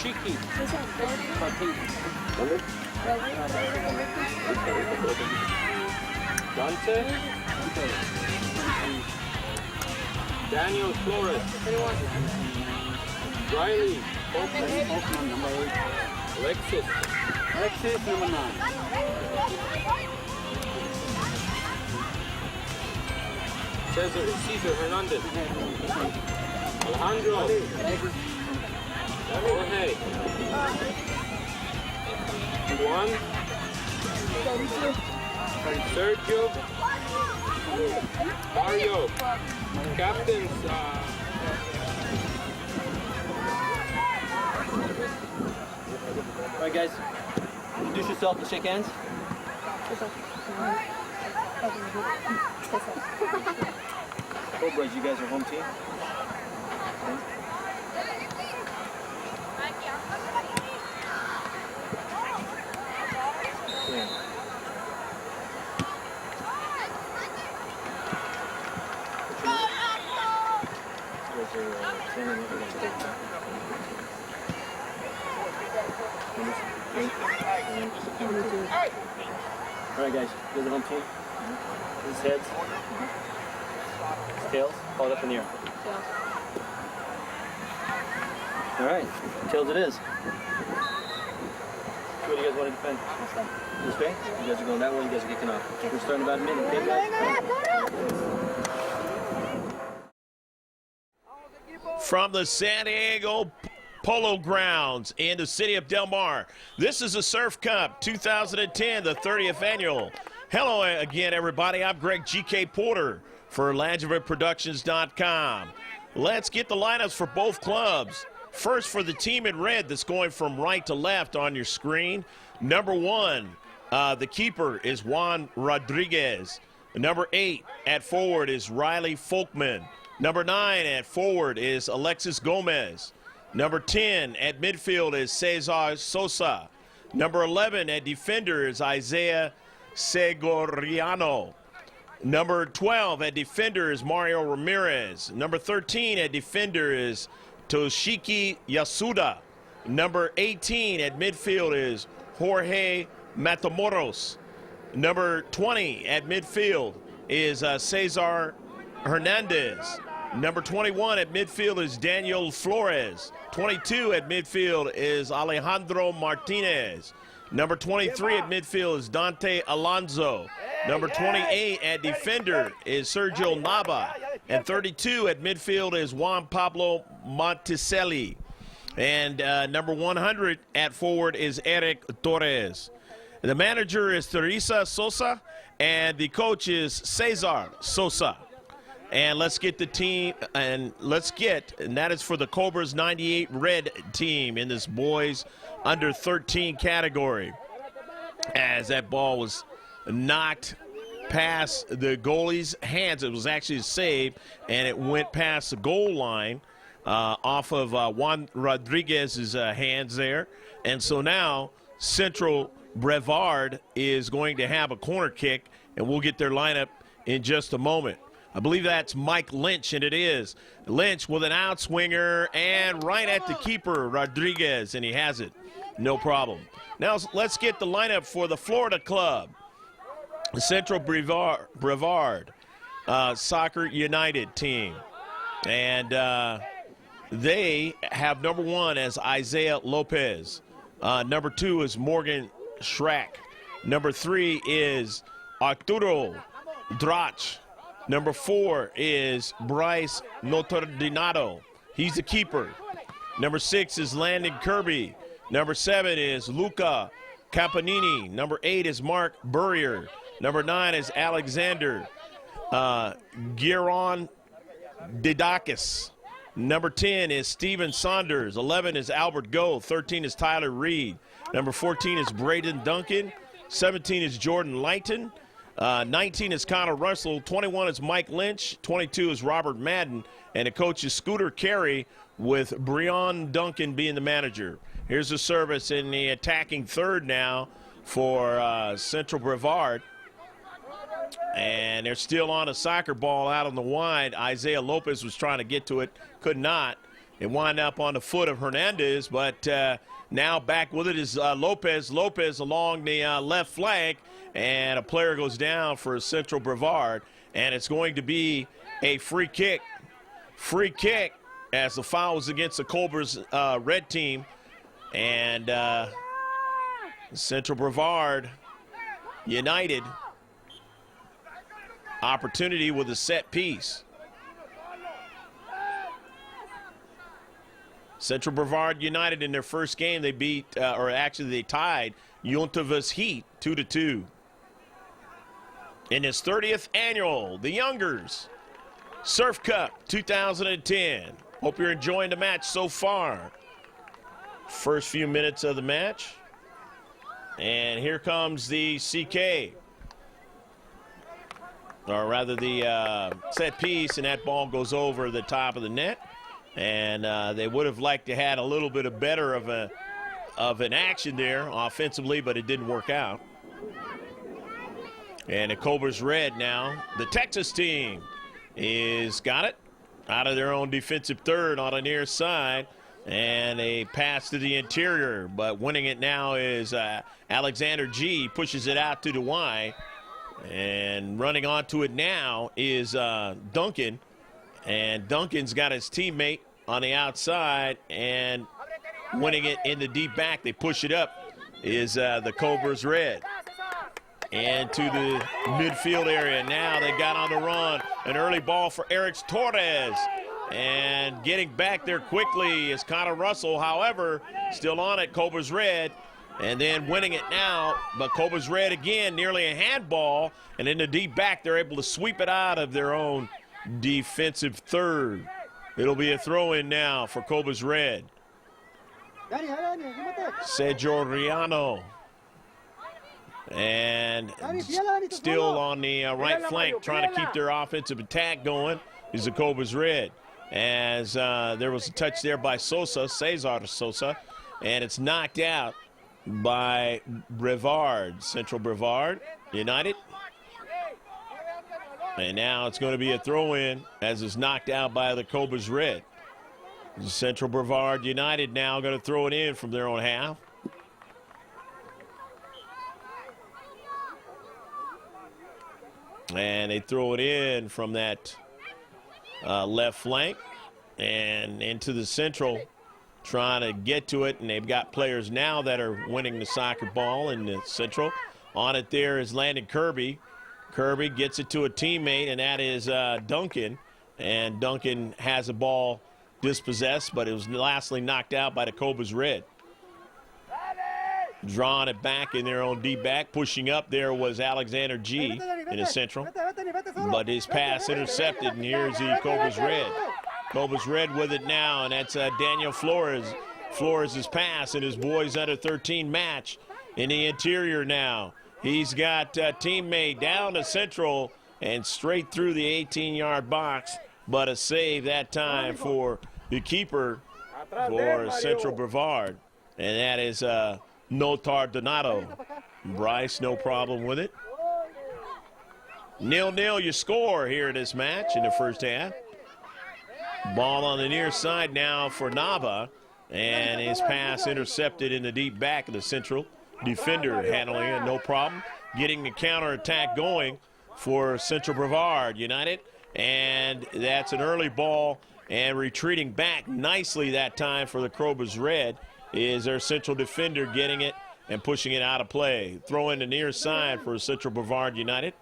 Shiki. Dante. Daniel Flores. Riley. Alexis. number 9. Cesar Hernandez. Alejandro. Jorge. Juan. Sergio. Mario. Captains. All right, guys, introduce yourself and shake hands. Cobras, you guys are home team. Yeah. All right, guys, you guys are home team. This is heads. This is tails. Call it up in the air. All right, tails it is. What do you guys want to defend? This way? You guys are going that way, you guys are kicking off. We're starting about a minute, okay, guys? From the San Diego Polo Grounds in the city of Del Mar, this is the Surf Cup 2010, the 30th annual. Hello again, everybody. I'm Greg G.K. Porter for LangevilleProductions.com. Let's get the lineups for both clubs. First, for the team in red that's going from right to left on your screen. Number 1, the keeper is Juan Rodriguez. Number 8 at forward is Riley Folkman. Number 9 at forward is Alexis Gomez. Number 10 at midfield is Cesar Sosa. Number 11 at defender is Isaiah Segoriano. Number 12 at defender is Mario Ramirez. Number 13 at defender is Toshiki Yasuda. Number 18 at midfield is Jorge Matamoros. Number 20 at midfield is Cesar Hernandez. Number 21 at midfield is Daniel Flores. 22 at midfield is Alejandro Martinez. Number 23 at midfield is Dante Alonso. Number 28 at defender is Sergio Nava. And 32 at midfield is Juan Pablo Monticelli. And number 100 at forward is Eric Torres. The manager is Teresa Sosa, and the coach is Cesar Sosa. And let's get the team, and that is for the Cobras 98 red team in this boys under 13 category. As that ball was knocked past the goalie's hands, it was actually a save, and it went past the goal line off of Juan Rodriguez's hands there. And so now Central Brevard is going to have a corner kick, and we'll get their lineup in just a moment. I believe that's Mike Lynch, and it is. Lynch with an outswinger and right at the keeper, Rodriguez, and he has it. No problem. Now let's get the lineup for the Florida club. The Central Brevard Soccer United team. And they have number 1 as Isaiah Lopez. Number 2 is Morgan Schrack. Number 3 is Arturo Drach. Number 4 is Bryce Notardinato. He's the keeper. Number 6 is Landon Kirby. Number 7 is Luca Campanini. Number 8 is Mark Burrier. Number 9 is Alexander Giron Didakis. Number 10 is Steven Saunders. 11 is Albert Go. 13 is Tyler Reed. Number 14 is Braden Duncan. 17 is Jordan Lighton. 19 is Connor Russell. 21 is Mike Lynch. 22 is Robert Madden. And the coach is Scooter Carey, with Breon Duncan being the manager. Here's the service in the attacking third now for Central Brevard. And they're still on a soccer ball out on the wide. Isaiah Lopez was trying to get to it, could not. It wound up on the foot of Hernandez, but now back with it is Lopez. Lopez along the left flank, and a player goes down for Central Brevard, and it's going to be a free kick. Free kick as the foul was against the Cobras red team, and Central Brevard United opportunity with a set piece. Central Brevard United in their first game, they beat, or actually they tied Juntavas Heat 2-2. In his 30th annual, the Youngers Surf Cup 2010. Hope you're enjoying the match so far. First few minutes of the match. And here comes the CK. Or rather the set piece, and that ball goes over the top of the net. And they would have liked to had a little bit of better of an action there offensively, but it didn't work out. And the Cobras red now. The Texas team is got it out of their own defensive third on the near side. And a pass to the interior, but winning it now is Alexander G. Pushes it out to the Y. And running onto it now is Duncan. And Duncan's got his teammate on the outside, and winning it in the deep back. They push it up is the Cobras red. And to the midfield area now. They got on the run. An early ball for Eric Torres. And getting back there quickly is Connor Russell. However, still on it, Cobras red. And then winning it now, but Cobras red again, nearly a handball. And in the deep back, they're able to sweep it out of their own defensive third. It'll be a throw-in now for Cobras red. Sergio Riano. And still on the right flank, trying to keep their offensive attack going, is the Cobras red. As there was a touch there by Sosa, Cesar Sosa, and it's knocked out by Brevard, Central Brevard United. And now it's going to be a throw-in as it's knocked out by the Cobras red. Central Brevard United now going to throw it in from their own half. And they throw it in from that left flank and into the Central, trying to get to it. And they've got players now that are winning the soccer ball in the Central. On it there is Landon Kirby. Kirby gets it to a teammate, and that is Duncan. And Duncan has the ball dispossessed, but it was lastly knocked out by the Cobras red. Drawing it back in their own deep back. Pushing up there was Alexander G in the Central. But his pass intercepted, and here's the Cobras red. Cobras red with it now, and that's Daniel Flores. Flores' pass in his boys under 13 match in the interior now. He's got a teammate down to Central and straight through the 18-yard box, but a save that time for the keeper for Central Brevard, and that is Notar Donato. Bryce, no problem with it. 0-0 your score here in this match in the first half. Ball on the near side now for Nava, and his pass intercepted in the deep back of the Central. Defender handling it, no problem. Getting the counterattack going for Central Brevard United, and that's an early ball, and retreating back nicely that time for the Cobras red is their Central defender getting it and pushing it out of play. Throw in the near side for Central Brevard United,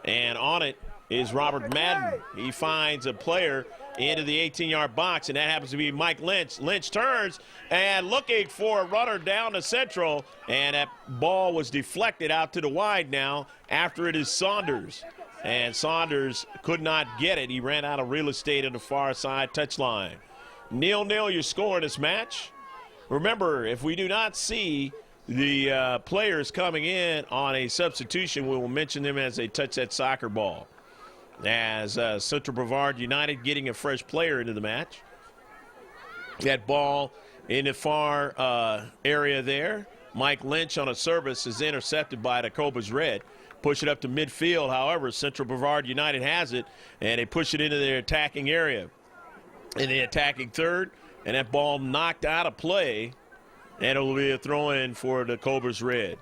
and on it is Robert Madden. He finds a player into the 18-yard box, and that happens to be Mike Lynch. Lynch turns and looking for a runner down to Central, and that ball was deflected out to the wide now. After it is Saunders, and Saunders could not get it. He ran out of real estate on the far side touchline. 0-0 your score in this match. Remember, if we do not see the players coming in on a substitution, we will mention them as they touch that soccer ball. As Central Brevard United getting a fresh player into the match. That ball in the far area there. Mike Lynch on a service is intercepted by the Cobras red. push it up to midfield. However, Central Brevard United has it, and they push it into their attacking area. In the attacking third, and that ball knocked out of play, and it will be a throw-in for the Cobras Red.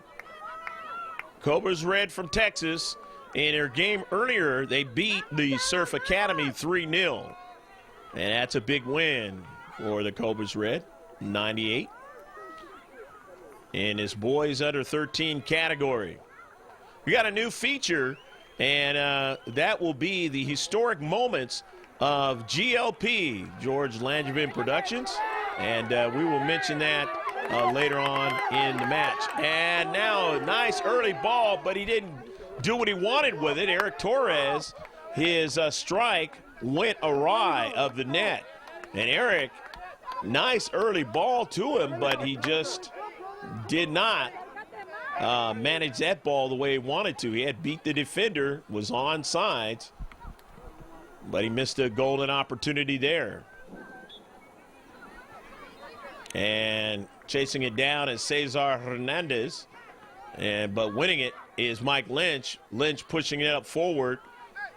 Cobras Red from Texas. In their game earlier, they beat the Surf Academy 3-0. And that's a big win for the Cobras Red, 98. In this boys under 13 category. We got a new feature, and that will be the historic moments of GLP, George Langevin Productions. And we will mention that later on in the match. And now a nice early ball, but he didn't do what he wanted with it. Eric Torres, his strike went awry of the net. And Eric, nice early ball to him, but he just did not manage that ball the way he wanted to. He had beat the defender, was on sides, but he missed a golden opportunity there. And chasing it down is Cesar Hernandez, but winning it is Mike Lynch. Lynch pushing it up forward,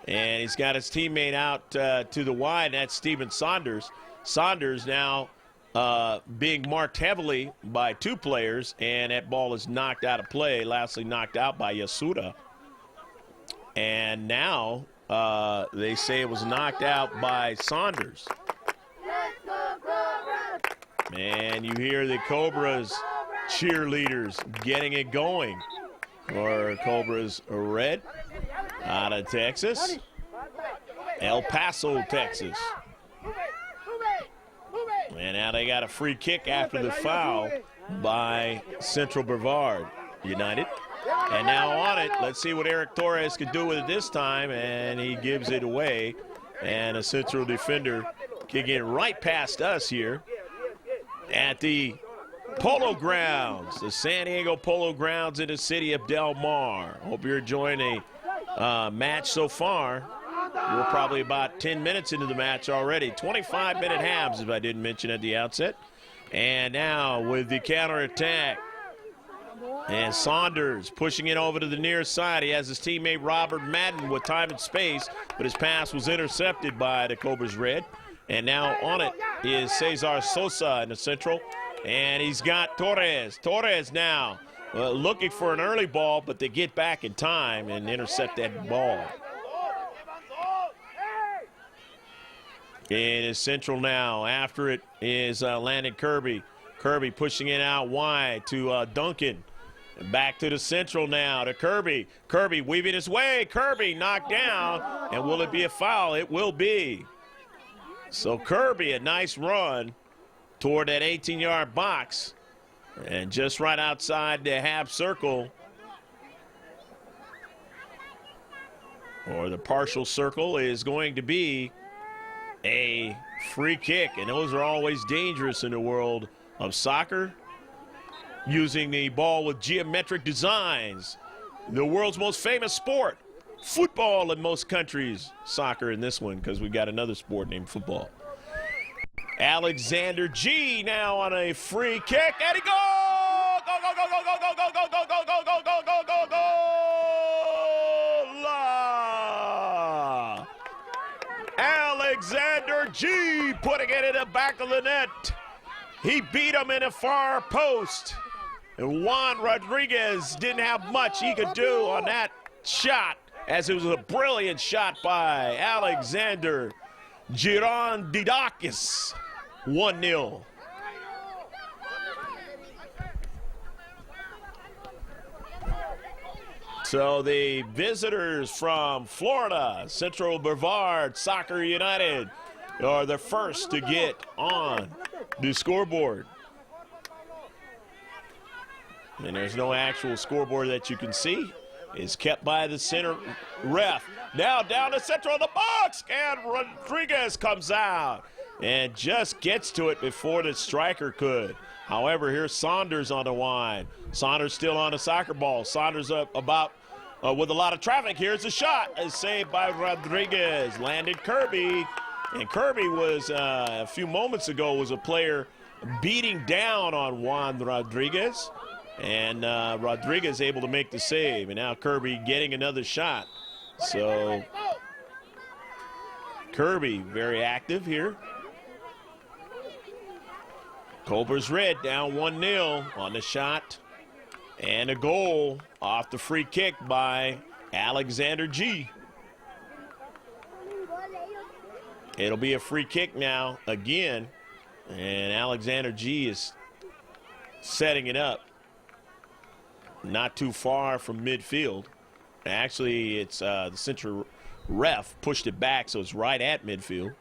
and he's got his teammate out to the wide, and that's Steven Saunders. Saunders now being marked heavily by two players, and that ball is knocked out of play, lastly knocked out by Yasuda. And now they say it was knocked out by Saunders. And you hear the Cobras cheerleaders getting it going for Cobras Red out of Texas, El Paso, Texas. And now they got a free kick after the foul by Central Brevard United. And now on it, let's see what Eric Torres can do with it this time, and he gives it away. And a Central defender kicking it right past us here at the Polo Grounds, the San Diego Polo Grounds in the city of Del Mar. Hope you're enjoying a match so far. We're probably about 10 minutes into the match already. 25-minute halves, if I didn't mention at the outset. And now with the counterattack. And Saunders pushing it over to the near side. He has his teammate Robert Madden with time and space, but his pass was intercepted by the Cobras Red. And now on it is Cesar Sosa in the Central. And he's got Torres. Torres now looking for an early ball, but they get back in time and intercept that ball. It is Central now. After it is Landon Kirby. Kirby pushing it out wide to Duncan. Back to the Central now to Kirby. Kirby weaving his way. Kirby knocked down. And will it be a foul? It will be. So Kirby, a nice run toward that 18-yard box. And just right outside the half circle, or the partial circle, is going to be a free kick. And those are always dangerous in the world of soccer. Using the ball with geometric designs. The world's most famous sport. Football in most countries. Soccer in this one, because we got another sport named football. Alexander G now on a free kick. And he goes! Go, go, go, go, go, go, go, go, go, go, go, go, go, go, go, go! Alexander G putting it in the back of the net. He beat him in the far post. And Juan Rodriguez didn't have much he could do on that shot, as it was a brilliant shot by Alexander Girondidakis. 1-0. So the visitors from Florida, Central Brevard Soccer United, are the first to get on the scoreboard. And there's no actual scoreboard that you can see. It's kept by the center ref. Now down to Central of the box, and Rodriguez comes out and just gets to it before the striker could. However, here's Saunders on the wide. Saunders still on the soccer ball. Saunders up about with a lot of traffic. Here's a shot, is saved by Rodriguez. Landed Kirby, and Kirby was a few moments ago was a player beating down on Juan Rodriguez. And Rodriguez able to make the save. And now Kirby getting another shot. So Kirby very active here. Cobras red down 1-0 on the shot. And a goal off the free kick by Alexander G. It'll be a free kick now again. And Alexander G is setting it up. Not too far from midfield. Actually, it's the central ref pushed it back, so it's right at midfield.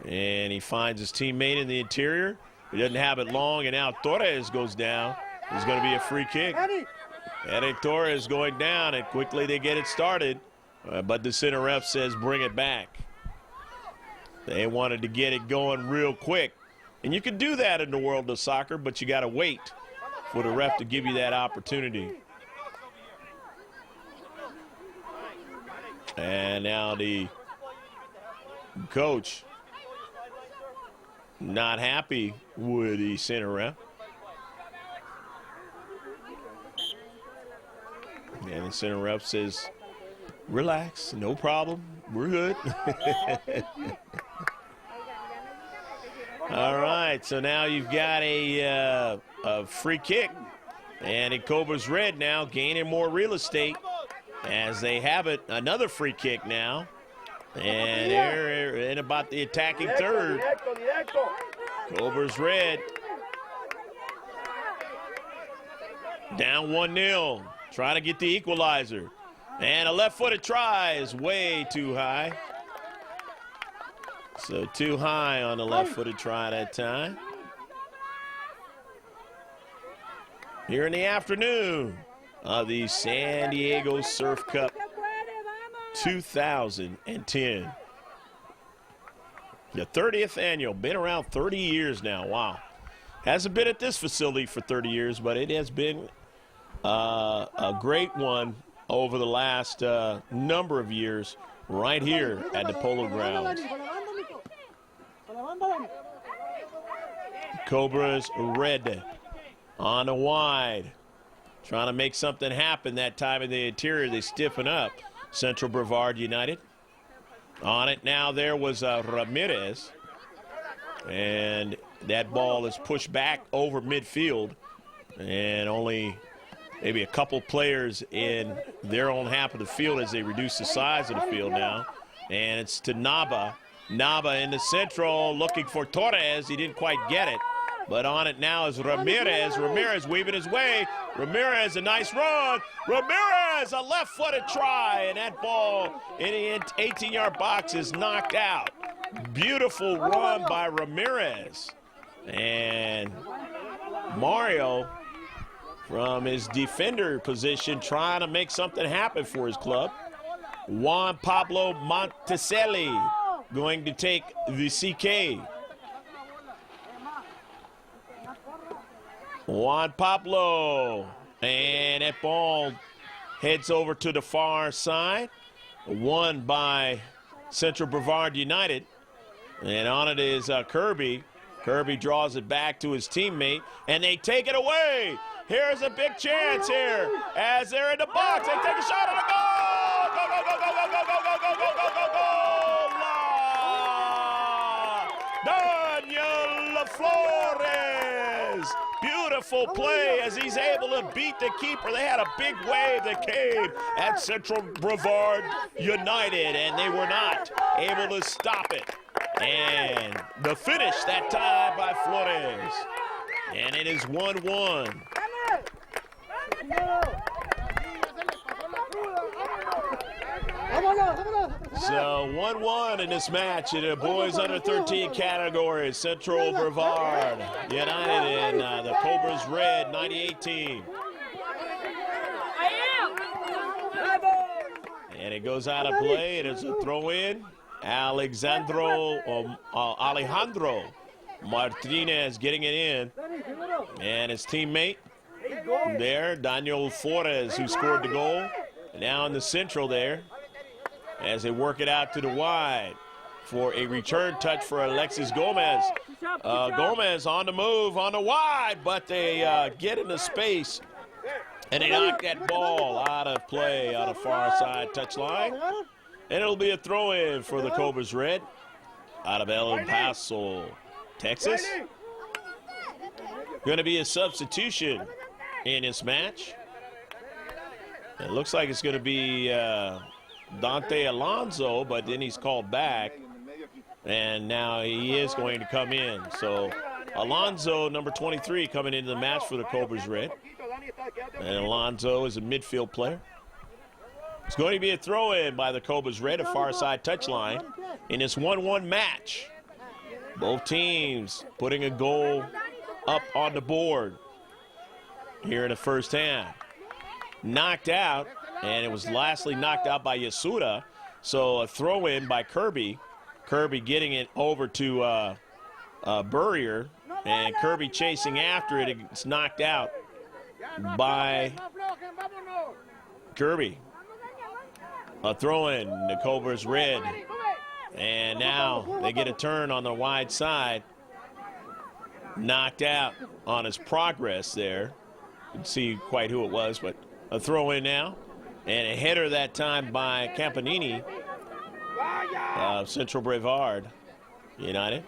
And he finds his teammate in the interior. He doesn't have it long, and now Torres goes down. It's going to be a free kick. Eric Torres going down, and quickly they get it started. But the center ref says bring it back. They wanted to get it going real quick. And you can do that in the world of soccer, but you got to wait for the ref to give you that opportunity. And now the coach not happy with the center ref. And the center ref says, relax, no problem, we're good. All right, so now you've got a free kick. And it Cobras red now gaining more real estate as they have it. Another free kick now. And they're in about the attacking third. Cobras red. Down 1-0. Trying to get the equalizer. And a left-footed try is way too high. So too high on the left-footed try that time. Here in the afternoon of the San Diego Surf Cup 2010. The 30th annual, been around 30 years now, wow. Hasn't been at this facility for 30 years, but it has been a great one over the last number of years right here at the Polo Grounds. Cobras red on the wide. Trying to make something happen that time in the interior. They stiffen up. Central Brevard United. On it now there was Ramirez. And that ball is pushed back over midfield. And only maybe a couple players in their own half of the field as they reduce the size of the field now. And it's to Nava. Nava in the central looking for Torres. He didn't quite get it. But on it now is Ramirez. Ramirez weaving his way. Ramirez, a nice run. Ramirez, a left-footed try. And that ball in the 18-yard box is knocked out. Beautiful run by Ramirez. And Mario from his defender position trying to make something happen for his club. Juan Pablo Monticelli going to take the CK. Juan Pablo, and that ball heads over to the far side, won by Central Brevard United, and on it is Kirby. Kirby draws it back to his teammate, and they take it away. Here's a big chance here as they're in the box. They take a shot at the goal. Go, go, go, go, go, go, go, go, go, go, go, go, goal! Daniel Flores. Beautiful play as he's able to beat the keeper. They had a big wave that came at Central Brevard United, and they were not able to stop it. And the finish that time by Flores. And it is 1-1. So 1-1 in this match in the boys under 13 category. Central Brevard United and the Cobras Red 98 team. And it goes out of play. It is a throw in. Alejandro Martinez getting it in. And his teammate there, Daniel Flores, who scored the goal. Now in the central there, as they work it out to the wide for a return touch for Alexis Gomez. Gomez on the move, on the wide, but they get into space, and they knock that ball out of play, out of far side touchline. And it'll be a throw-in for the Cobras Red out of El Paso, Texas. Going to be a substitution in this match. It looks like it's going to be Dante Alonso, but then he's called back. And now he is going to come in. So Alonso, number 23, coming into the match for the Cobras Red. And Alonso is a midfield player. It's going to be a throw-in by the Cobras Red, a far side touchline in this 1-1 match. Both teams putting a goal up on the board here in the first half. Knocked out, and it was lastly knocked out by Yasuda. So a throw-in by Kirby. Kirby getting it over to Burrier, and Kirby chasing after it. It's knocked out by Kirby. A throw-in, the Cobras Red. And now they get a turn on the wide side. Knocked out on his progress there. You can see quite who it was, but a throw-in now. And a header that time by Campanini. Central Brevard United.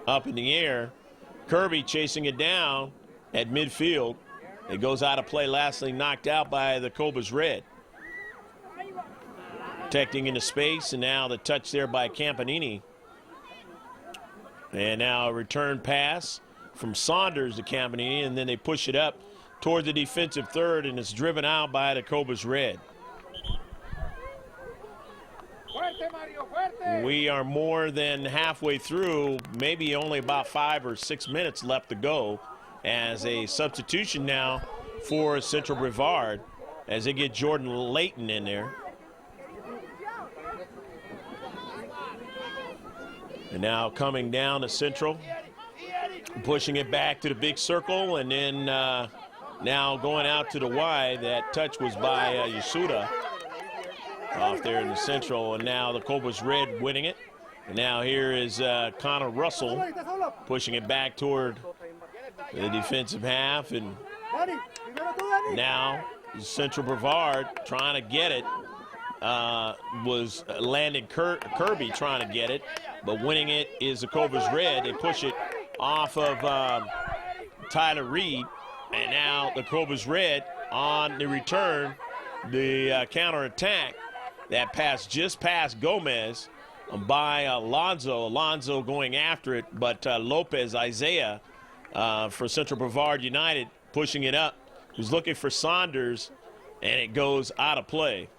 Up in the air. Kirby chasing it down at midfield. It goes out of play, lastly knocked out by the Cobras Red. Protecting into space, and now the touch there by Campanini. And now a return pass from Saunders to Campanini, and then they push it up toward the defensive third, and it's driven out by the Cobras Red. We are more than halfway through, maybe only about 5 or 6 minutes left to go, as a substitution now for Central Brevard as they get Jordan Layton in there. And now coming down to Central, pushing it back to the big circle, and then now going out to the wide. That touch was by Yasuda off there in the Central, and now the Cobras Red winning it. And now here is Connor Russell pushing it back toward the defensive half, and now Central Brevard trying to get it. Was landing Kirby trying to get it, but winning it is the Cobras Red. They push it off of Tyler Reed, and now the Cobras Red on the return, the counterattack. That pass just past Gomez by Alonso. Alonso going after it, but Lopez Isaiah for Central Brevard United pushing it up. Who's looking for Saunders, and it goes out of play.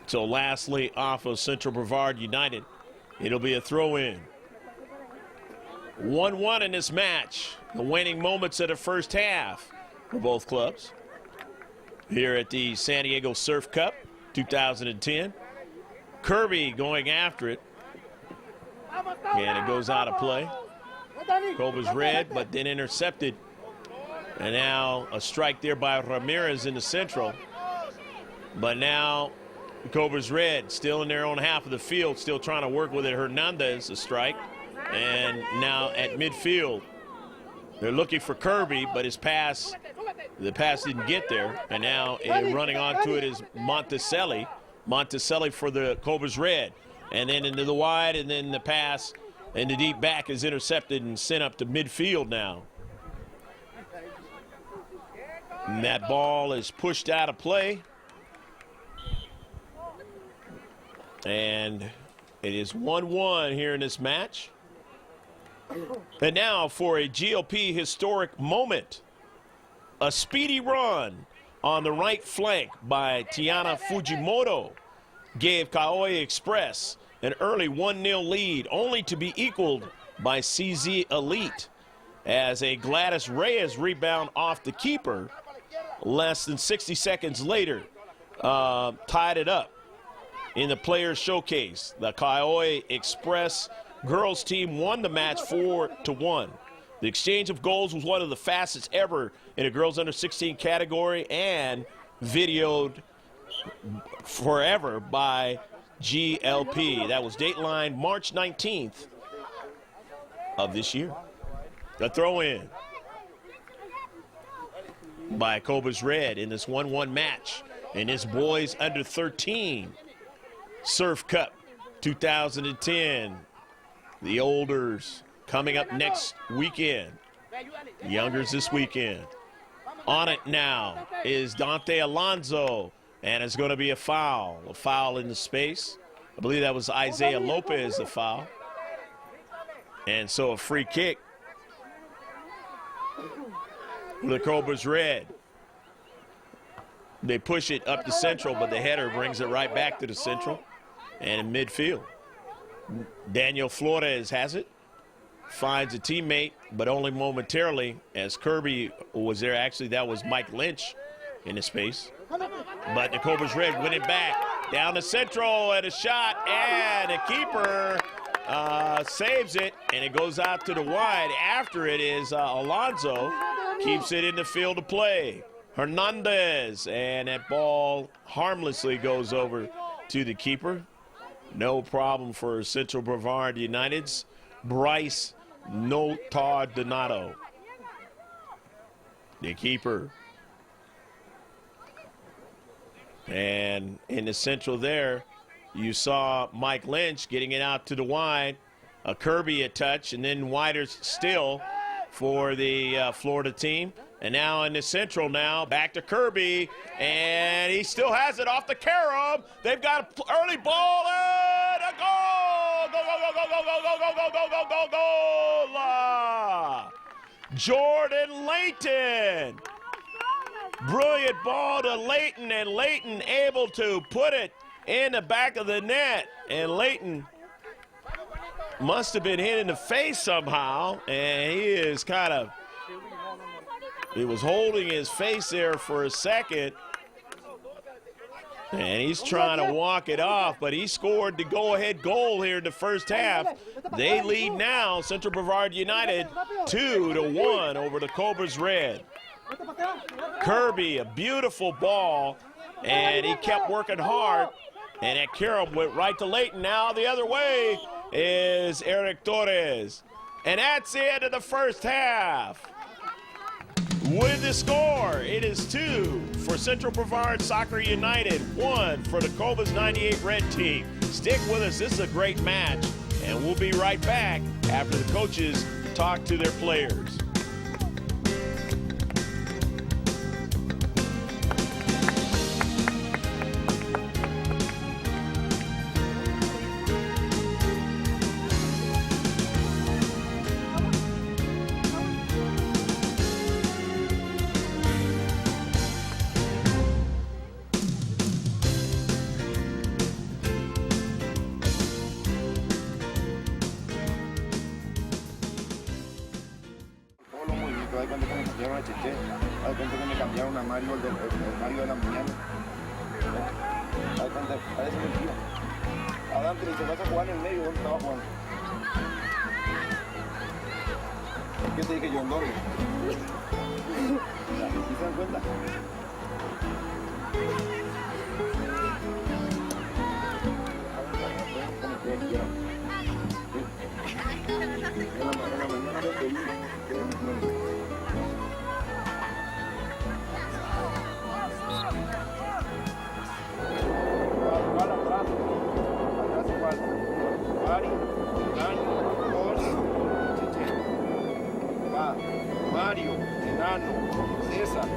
So lastly, off of Central Brevard United, it'll be a throw-in. 1-1 in this match. The waning moments of the first half for both clubs here at the San Diego Surf Cup 2010. Kirby going after it. And it goes out of play. Cobras Red, but then intercepted. And now a strike there by Ramirez in the Central. But now Cobras Red still in their own half of the field, still trying to work with it. Hernandez, a strike. And now at midfield, they're looking for Kirby, but the pass didn't get there. And now running onto it is Monticelli. Monticelli for the Cobras Red. And then into the wide, and then the pass and the deep back is intercepted and sent up to midfield now. And that ball is pushed out of play. And it is 1-1 here in this match. And now for a GLP historic moment. A speedy run on the right flank by Tiana Fujimoto gave Kaoi Express an early 1-0 lead, only to be equaled by CZ Elite as a Gladys Reyes rebound off the keeper less than 60 seconds later tied it up. In the Players Showcase, the Kaoi Express girls team won the match 4-1. The exchange of goals was one of the fastest ever in a girls under 16 category and videoed forever by GLP. That was dateline March 19th of this year. The throw in by Cobras Red in this 1-1 match in this boys under 13 Surf Cup 2010. The olders coming up next weekend. The youngers this weekend. On it now is Dante Alonso, and it's going to be a foul in the space. I believe that was Isaiah Lopez, the foul. And so a free kick for the Cobras Red. They push it up to central, but the header brings it right back to the central and in midfield. Daniel Flores has it, finds a teammate, but only momentarily as Kirby was there. Actually, that was Mike Lynch in the space. But the Cobras Red win it back down the central, and a shot, and the keeper saves it, and it goes out to the wide. After it is Alonso, keeps it in the field of play. Hernandez, and that ball harmlessly goes over to the keeper. No problem for Central Brevard United's Bryce Notardinato, the keeper. And in the central there, you saw Mike Lynch getting it out to the wide. A Kirby a touch, and then wider still for the Florida team. And now in the central now, back to Kirby, and he still has it off the carom. They've got an early ball, and a goal! Go, go, go, go, go, go, go, go, go, go, go, go! Jordan Layton. Brilliant ball to Layton, and Layton able to put it in the back of the net. And Layton must have been hit in the face somehow, and he is kind of, he was holding his face there for a second, and he's trying to walk it off, but he scored the go-ahead goal here in the first half. They lead now, Central Brevard United, 2-1 over the Cobras Red. Kirby, a beautiful ball, and he kept working hard, and that carom went right to Layton. Now the other way is Eric Torres. And that's the end of the first half. With the score, it is 2 for Central Brevard Soccer United, 1 for the Cobras 98 Red Team. Stick with us, this is a great match, and we'll be right back after the coaches talk to their players. Hay cuenta que me cambiaron a Mario, el Mario de la mañana. Hay cuenta, parece mentira. Adam que dice, vas a jugar en el medio, ¿dónde estaba jugando? ¿Qué te dije yo en doble? ¿Sí se dan cuenta? En la mañana lo pedí. Mario, Enano, César.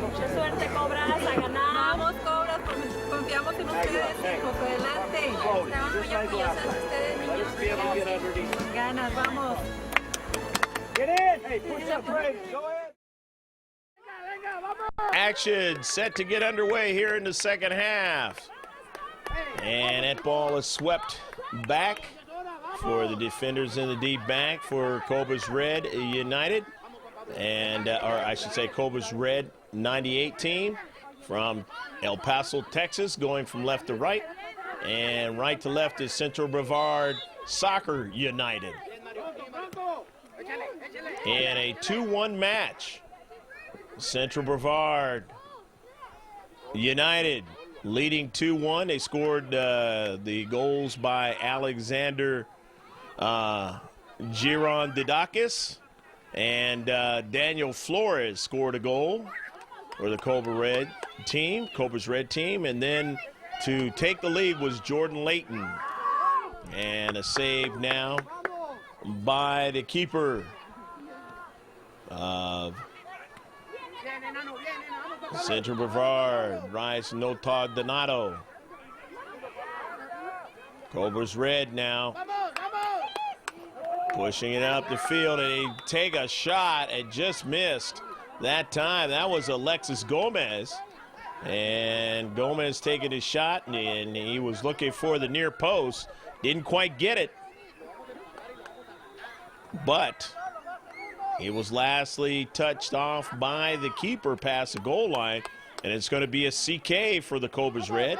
Mucha suerte, Cobras, a ganar. Vamos, Cobras, confiamos en ustedes. Pues adelante. Estaban muy orgullosos de ustedes, niños. Ganas, vamos. Get in! Hey, push that frame. Go ahead. Venga, venga, vamos. Action set to get underway here in the second half. And that ball is swept back for the defenders in the deep back for Cobras Red United. And, or I should say Cobras Red 98 team from El Paso, Texas, going from left to right. And right to left is Central Brevard Soccer United. In a 2-1 match, Central Brevard United leading 2-1. They scored the goals by Alexander Girondidakis, and Daniel Flores scored a goal for the Cobras Red team. And then to take the lead was Jordan Layton. And a save now by the keeper of Central Brevard, Rice Notad Donato. Cobras Red now pushing it up the field, and they take a shot and just missed that time. That was Alexis Gomez. And Gomez taking his shot, and he was looking for the near post. Didn't quite get it. But he was lastly touched off by the keeper past the goal line, and it's going to be a CK for the Cobras Red.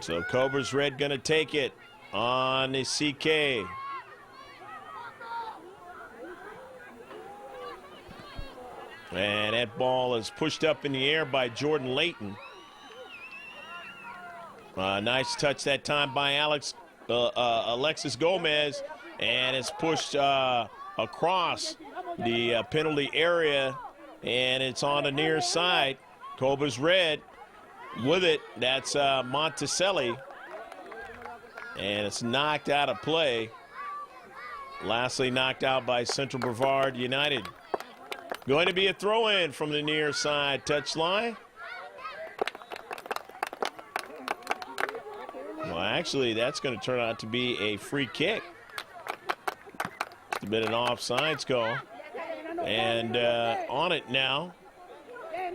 So Cobras Red going to take it on the CK. And that ball is pushed up in the air by Jordan Layton. Nice touch that time by Alexis Gomez, and it's pushed across the penalty area, and it's on the near side. Cobras Red with it. That's Monticelli, and it's knocked out of play. Lastly knocked out by Central Brevard United. Going to be a throw-in from the near side touchline. Well, actually, that's going to turn out to be a free kick. It's been an offsides call. And on it now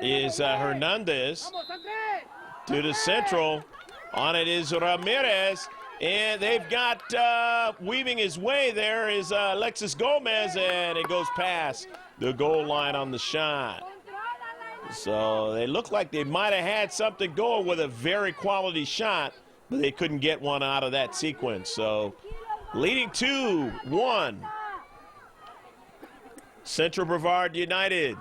is Hernandez to the Central. On it is Ramirez. And they've got weaving his way there is Alexis Gomez, and it goes past the goal line on the shot. So they look like they might have had something going with a very quality shot, but they couldn't get one out of that sequence. So leading 2-1. Central Brevard United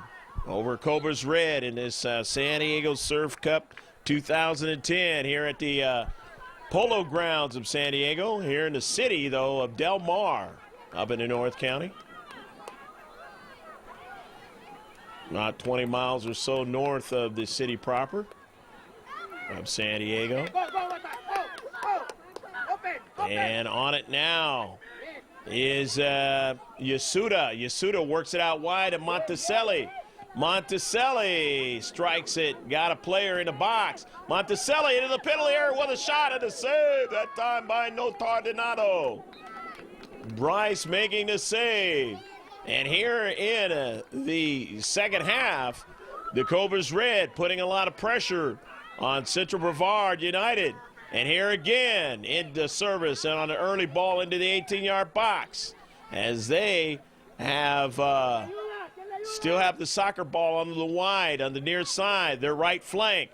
over Cobras Red in this San Diego Surf Cup 2010 here at the Polo Grounds of San Diego, here in the city, though, of Del Mar, up in the North County. About 20 miles or so north of the city proper of San Diego. And on it now is Yasuda. Yasuda works it out wide to Monticelli. Monticelli strikes it, got a player in the box. Monticelli into the penalty area with a shot and a save, that time by Notardinato. Bryce making the save. And here in the second half, the Cobras Red putting a lot of pressure on Central Brevard United. And here again, into service and on the early ball into the 18-yard box, as they have still have the soccer ball on the wide on the near side, their right flank.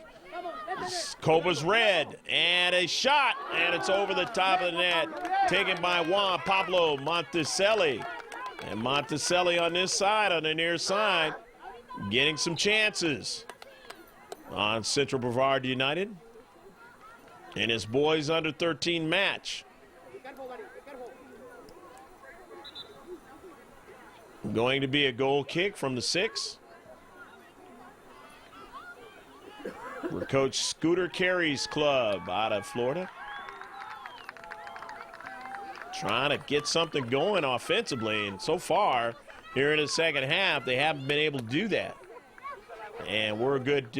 Cobras Red, and a shot, and it's over the top of the net, taken by Juan Pablo Monticelli. And Monticelli on this side, on the near side, getting some chances on Central Brevard United in his boys under 13 match. Going to be a goal kick from the 6. For Coach Scooter Carey's club out of Florida. Trying to get something going offensively, and so far here in the second half they haven't been able to do that. And we're a good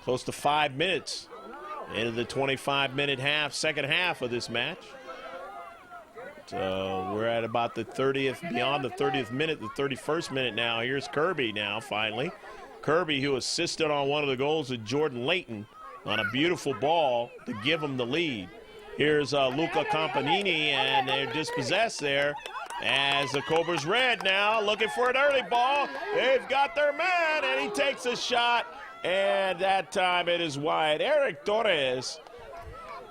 close to 5 minutes into the 25-minute second half of this match. We're at about the 30th, beyond the 30th minute, the 31st minute now. Here's Kirby now, finally. Kirby, who assisted on one of the goals of Jordan Layton on a beautiful ball to give him the lead. Here's Luca Campanini, and they're dispossessed there as the Cobras red now looking for an early ball. They've got their man, and he takes a shot, and that time it is wide. Eric Torres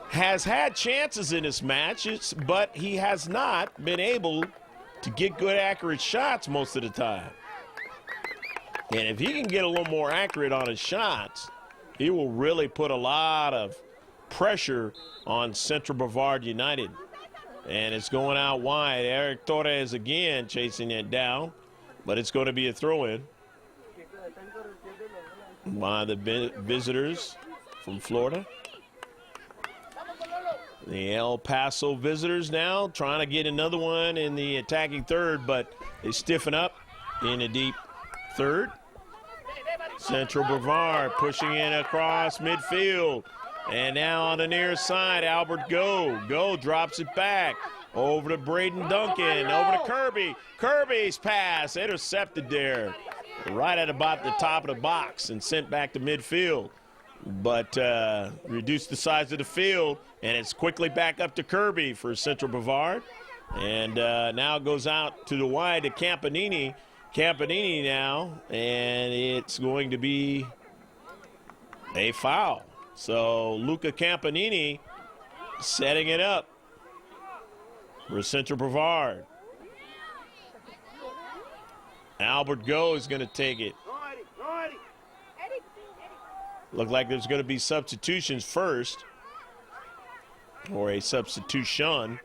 has had chances in this match, but he has not been able to get good, accurate shots most of the time. And if he can get a little more accurate on his shots, he will really put a lot of pressure on Central Brevard United. And it's going out wide. Eric Torres again chasing it down, but it's going to be a throw-in by the visitors from Florida. The El Paso visitors now trying to get another one in the attacking third, but they stiffen up in the deep third. Central Brevard pushing in across midfield. And now on the near side, Albert Go drops it back. Over to Braden Duncan, over to Kirby. Kirby's pass intercepted there. Right at about the top of the box and sent back to midfield. But reduced the size of the field, and it's quickly back up to Kirby for Central Brevard. And now it goes out to the wide to Campanini. Campanini now, and it's going to be a foul. So Luca Campanini setting it up for Central Brevard. Albert Go is going to take it. Look like there's going to be substitutions first, or a substitution.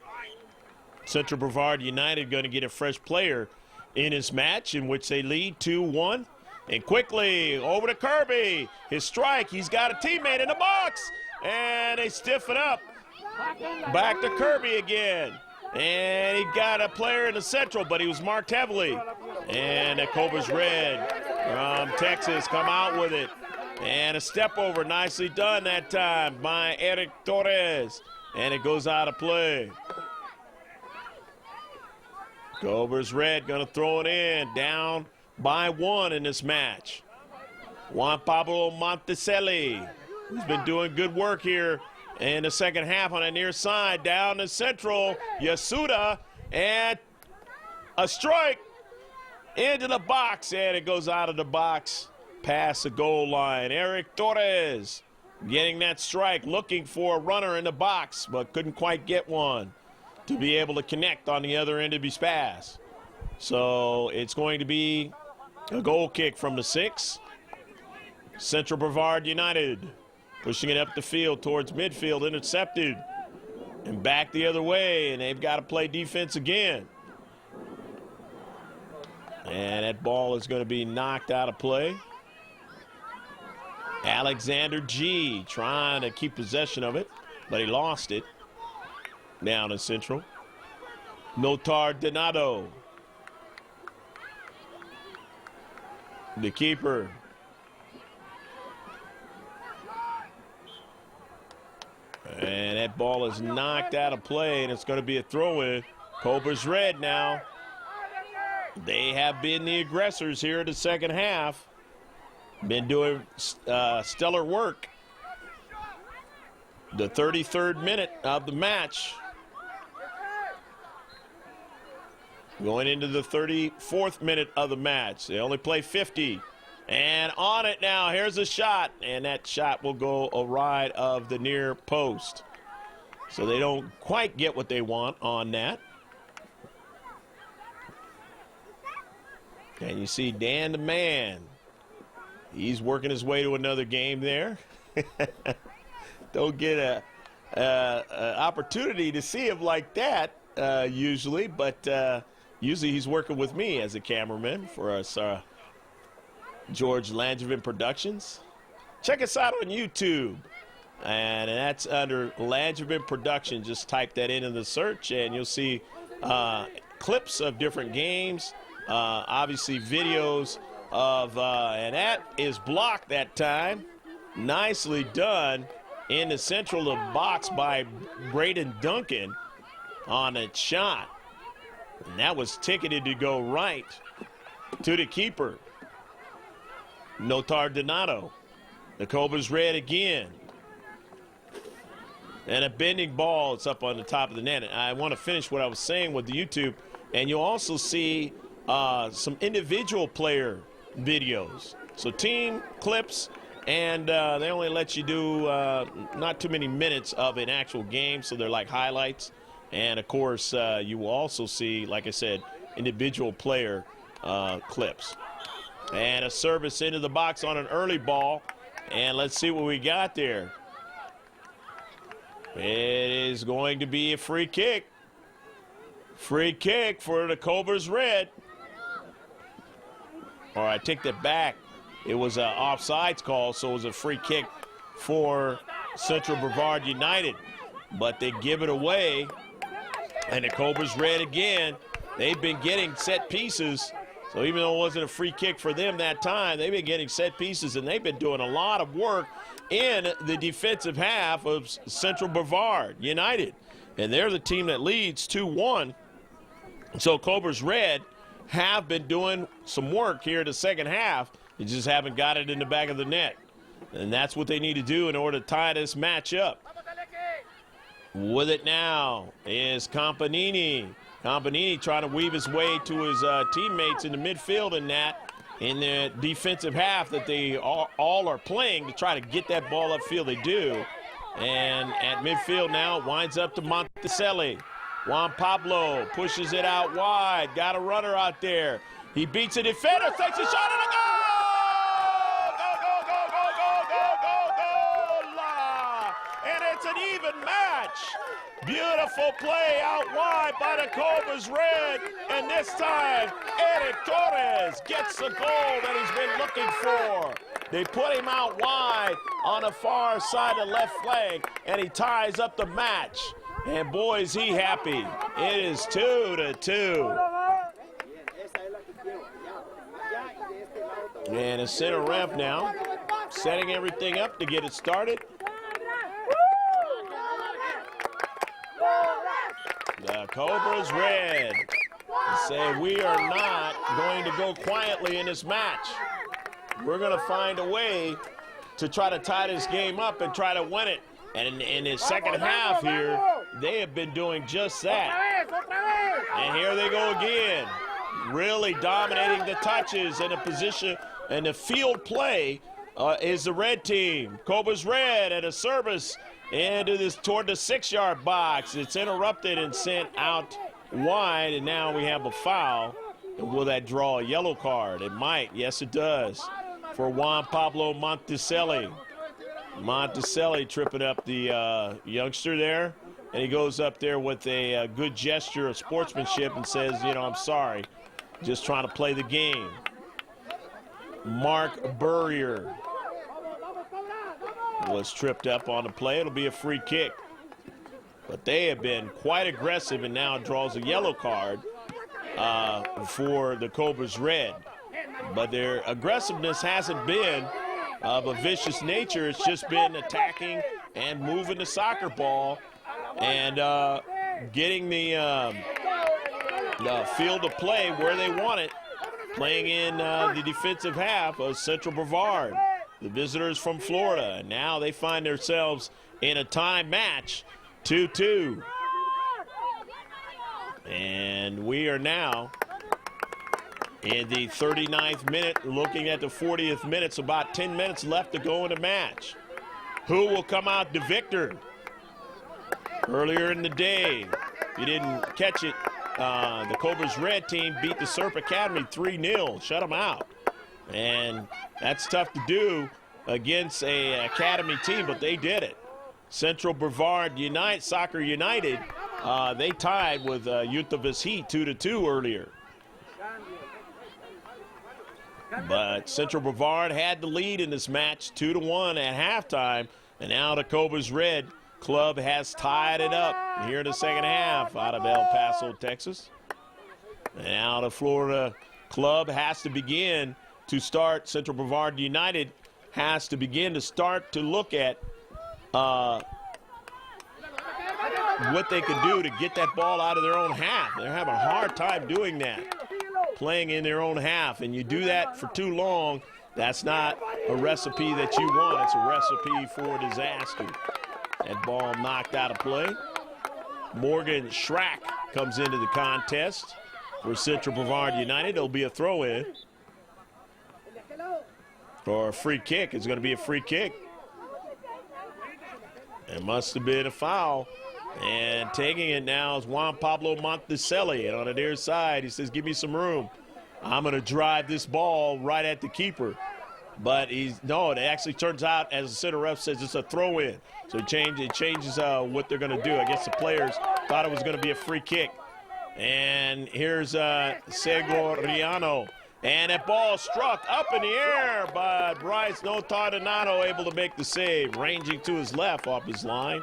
Central Brevard United going to get a fresh player in his match, in which they lead 2-1. And quickly over to Kirby. His strike. He's got a teammate in the box. And they stiffen up. Back to Kirby again. And he got a player in the central, but he was marked heavily. And the Cobras red from Texas come out with it. And a step over. Nicely done that time by Eric Torres. And it goes out of play. Cobras red going to throw it in. Down by 1 in this match. Juan Pablo Monticelli, who's been doing good work here in the second half on the near side. Down to central, Yasuda, and a strike into the box, and it goes out of the box past the goal line. Eric Torres getting that strike, looking for a runner in the box, but couldn't quite get one to be able to connect on the other end of his pass. So it's going to be a goal kick from the 6. Central Brevard United pushing it up the field towards midfield, intercepted, and back the other way, and they've got to play defense again. And that ball is going to be knocked out of play. Alexander G trying to keep possession of it, but he lost it. Down in Central. Notar Donato, the keeper. And that ball is knocked out of play, and it's going to be a throw-in. Cobras red now. They have been the aggressors here in the second half. Been doing stellar work. The 33rd minute of the match. Going into the 34th minute of the match. They only play 50. And on it now, here's a shot. And that shot will go a ride of the near post. So they don't quite get what they want on that. And you see Dan the Man. He's working his way to another game there. Don't get an opportunity to see him like that usually, but usually he's working with me as a cameraman for us, George Langevin Productions. Check us out on YouTube, and that's under Langevin Productions. Just type that in the search, and you'll see clips of different games, obviously videos of, and that is blocked that time. Nicely done in the central of the box by Braden Duncan. on that shot. And that was ticketed to go right to the keeper, Notar Donato. The Cobras red again. And a bending ball. It's up on the top of the net. I want to finish what I was saying with the YouTube. And you'll also see some individual player videos. So team clips, and they only let you do not too many minutes of an actual game, so they're like highlights. And, of course, you will also see, like I said, individual player clips. And a service into the box on an early ball. And let's see what we got there. It is going to be a free kick. Free kick for the Cobras red. All right, take that back. It was an offsides call, so it was a free kick for Central Brevard United. But they give it away, and the Cobras red again. They've been getting set pieces. So even though it wasn't a free kick for them that time, they've been getting set pieces, and they've been doing a lot of work in the defensive half of Central Brevard United. And they're the team that leads 2-1. So Cobras red have been doing some work here in the second half. They just haven't got it in the back of the net. And that's what they need to do in order to tie this match up. With it now is Campanini. Campanini trying to weave his way to his teammates in the midfield in the defensive half that they all are playing to try to get that ball upfield. They do. And at midfield now, it winds up to Monticelli. Juan Pablo pushes it out wide. Got a runner out there. He beats a defender, takes a shot, and a goal! And it's an even match. Beautiful play out wide by the Cobras red. And this time, Eric Torres gets the goal that he's been looking for. They put him out wide on the far side of the left flank, and he ties up the match. And boy, is he happy. It is 2-2. And a center ref now, setting everything up to get it started. The Cobras red say we are not going to go quietly in this match. We're going to find a way to try to tie this game up and try to win it. And in the second half here, they have been doing just that. And here they go again, really dominating the touches and the position and the field play is the red team. Cobras red at a service into this toward the 6-yard box. It's interrupted and sent out wide, and now we have a foul. And will that draw a yellow card? It might. Yes, it does. For Juan Pablo Monticelli. Monticelli tripping up the youngster there, and he goes up there with a good gesture of sportsmanship and says, you know, I'm sorry, just trying to play the game. Mark Burrier was tripped up on the play. It'll be a free kick. But they have been quite aggressive, and now draws a yellow card for the Cobras red. But their aggressiveness hasn't been of a vicious nature. It's just been attacking and moving the soccer ball and getting the field of play where they want it, playing in the defensive half of Central Brevard, the visitors from Florida. And now they find themselves in a tie match, 2-2. And we are now in the 39th minute, looking at the 40th minute. It's about 10 minutes left to go in the match. Who will come out the victor? Earlier in the day, if you didn't catch it, the Cobras red team beat the Surf Academy 3-0, shut them out. And that's tough to do against a academy team, but they did it. Central Brevard Soccer United, they tied with Yutavis Heat 2-2 earlier. But Central Brevard had the lead in this match 2-1 at halftime, and now the Cobras red club has tied it up here in the second half out of El Paso, Texas. And now the Florida club has to begin to start. Central Brevard United has to begin to start to look at what they can do to get that ball out of their own half. They're having a hard time doing that, playing in their own half. And you do that for too long, that's not a recipe that you want. It's a recipe for disaster. That ball knocked out of play. Morgan Schrack comes into the contest for Central Brevard United. It'll be a throw-in. For a free kick, it's going to be a free kick. It must have been a foul. And taking it now is Juan Pablo Monticelli. And on the near side, he says, give me some room. I'm going to drive this ball right at the keeper. But it actually turns out, as the center ref says, it's a throw-in. So it changes what they're going to do. I guess the players thought it was going to be a free kick. And here's Segoriano. And that ball struck up in the air by Bryce Notardinado, able to make the save, ranging to his left off his line.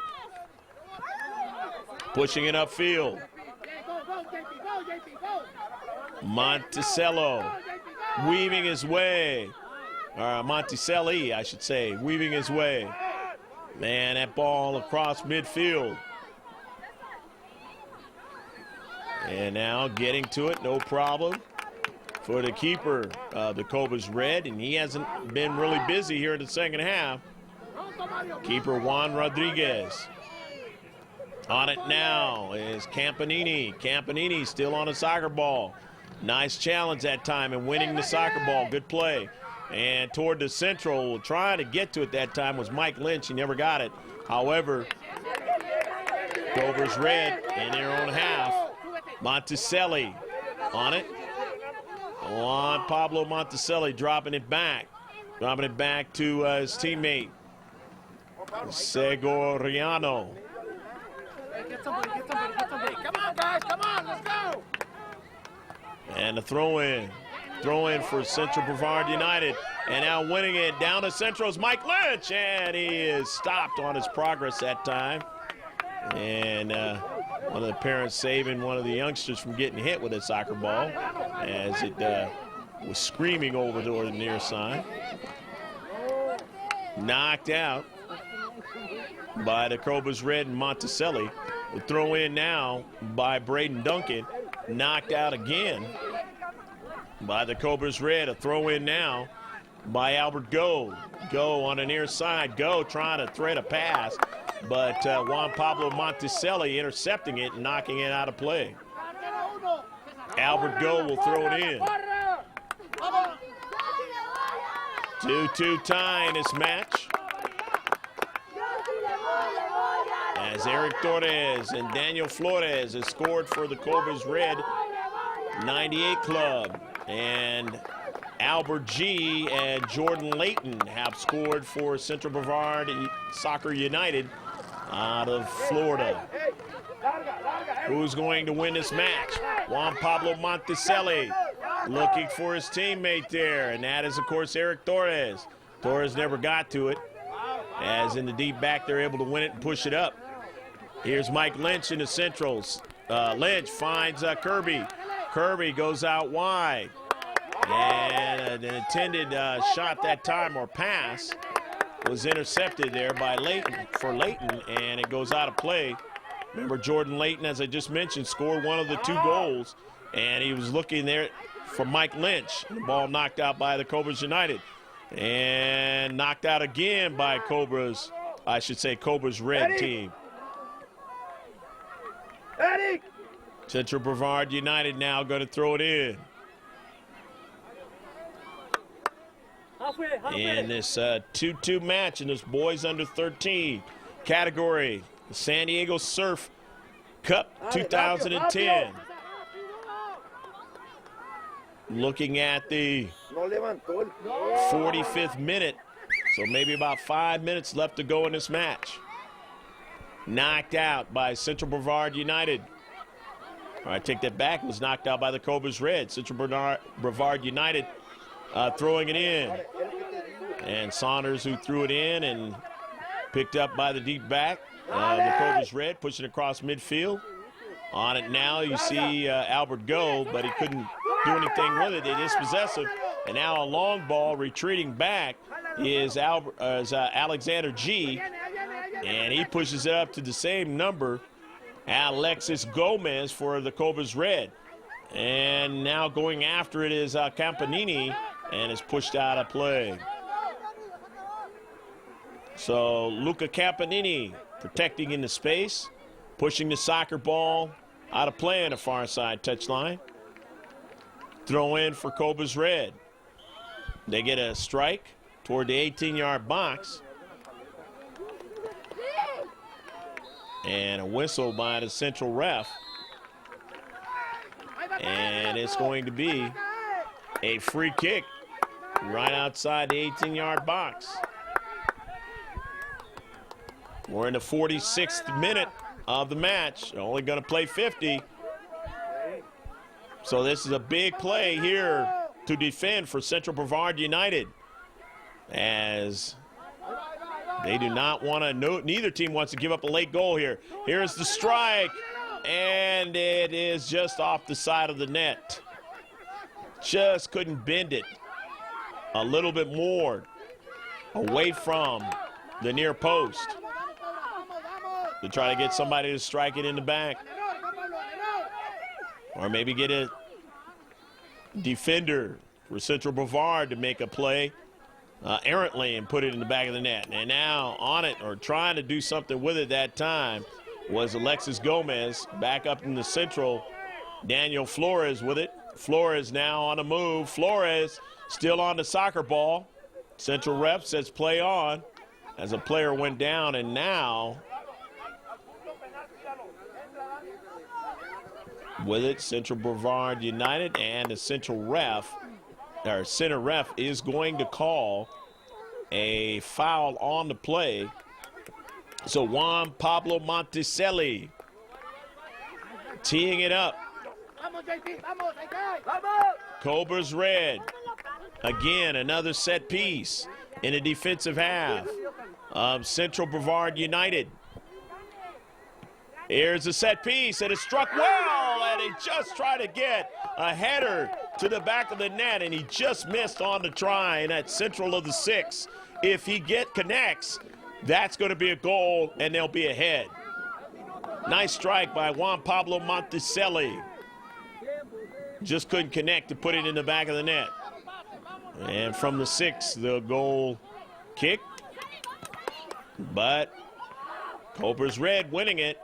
Pushing it upfield. Monticello weaving his way. Monticelli, I should say, weaving his way. Man, that ball across midfield. And now getting to it, no problem for the keeper of the Cobras Red, and he hasn't been really busy here in the second half. Keeper Juan Rodriguez. On it now is Campanini. Campanini still on a soccer ball. Nice challenge that time and winning the soccer ball. Good play. And toward the central, trying to get to it that time was Mike Lynch. He never got it. However, Cobras Red in their own half. Monticelli on it. Juan Pablo Monticelli dropping it back. Dropping it back to his teammate, Segoriano. Come on, guys, come on, let's go. And a throw-in. Throw-in for Central Brevard United. And now winning it down to Central's Mike Lynch. And he is stopped on his progress that time. And one of the parents saving one of the youngsters from getting hit with a soccer ball as it was screaming over to the near side. Knocked out by the Cobras Red and Monticelli. The throw in now by Braden Duncan. Knocked out again by the Cobras Red. A throw in now by Albert Go. Go on the near side. Go trying to thread a pass, but Juan Pablo Monticelli intercepting it and knocking it out of play. Albert Go will throw it in. 2-2 tie in this match, as Eric Torres and Daniel Flores has scored for the Cobras Red 98 club, and Albert G and Jordan Layton have scored for Central Brevard Soccer United out of Florida. Who's going to win this match? Juan Pablo Monticelli looking for his teammate there, and that is, of course, Eric Torres. Torres never got to it, as in the deep back they're able to win it and push it up. Here's Mike Lynch in the Centrals. Lynch finds Kirby. Kirby goes out wide. And an intended shot that time, or pass, was intercepted there by Layton, and it goes out of play. Remember, Jordan Layton, as I just mentioned, scored one of the 2 goals, and he was looking there for Mike Lynch. The ball knocked out by the Cobras United, and knocked out again by Cobras Red team. Central Brevard United now going to throw it in. In this 2-2 match in this boys under 13 category, the San Diego Surf Cup 2010. Looking at the 45th minute, so maybe about 5 minutes left to go in this match. Knocked out by Central Brevard United. All right, take that back. It was knocked out by the Cobras Red. Central Brevard United throwing it in. And Saunders, who threw it in and picked up by the deep back. The Cobras Red pushing across midfield. On it now, you see Albert Go, but he couldn't do anything with it. They dispossess him. And now a long ball retreating back is Alexander G. And he pushes it up to the same number Alexis Gomez for the Cobras Red. And now going after it is Campanini, and is pushed out of play. So Luca Campanini protecting in the space, pushing the soccer ball out of play on the far side touchline. Throw in for Cobras Red. They get a strike toward the 18-yard box. And a whistle by the central ref. And it's going to be a free kick right outside the 18-yard box. We're in the 46th minute of the match. They're only going to play 50. So this is a big play here to defend for Central Brevard United, as they do not want to, neither team wants to give up a late goal here. Here's the strike, and it is just off the side of the net. Just couldn't bend it a little bit more away from the near post to try to get somebody to strike it in the back. Or maybe get a defender for Central Brevard to make a play errantly and put it in the back of the net. And now on it, or trying to do something with it that time, was Alexis Gomez. Back up in the Central, Daniel Flores with it. Flores now on the move. Flores still on the soccer ball. Central ref says play on as a player went down, and now with it, Central Brevard United, and the central ref, or center ref, is going to call a foul on the play. So Juan Pablo Monticelli teeing it up. Cobras Red. Again, another set piece in the defensive half of Central Brevard United. Here's a set piece, and it struck well, and he just tried to get a header to the back of the net, and he just missed on the try, and at Central of the 6. If he connects, that's going to be a goal, and they'll be ahead. Nice strike by Juan Pablo Monticelli. Just couldn't connect to put it in the back of the net. And from the 6, the goal kick. But Cobras Red winning it,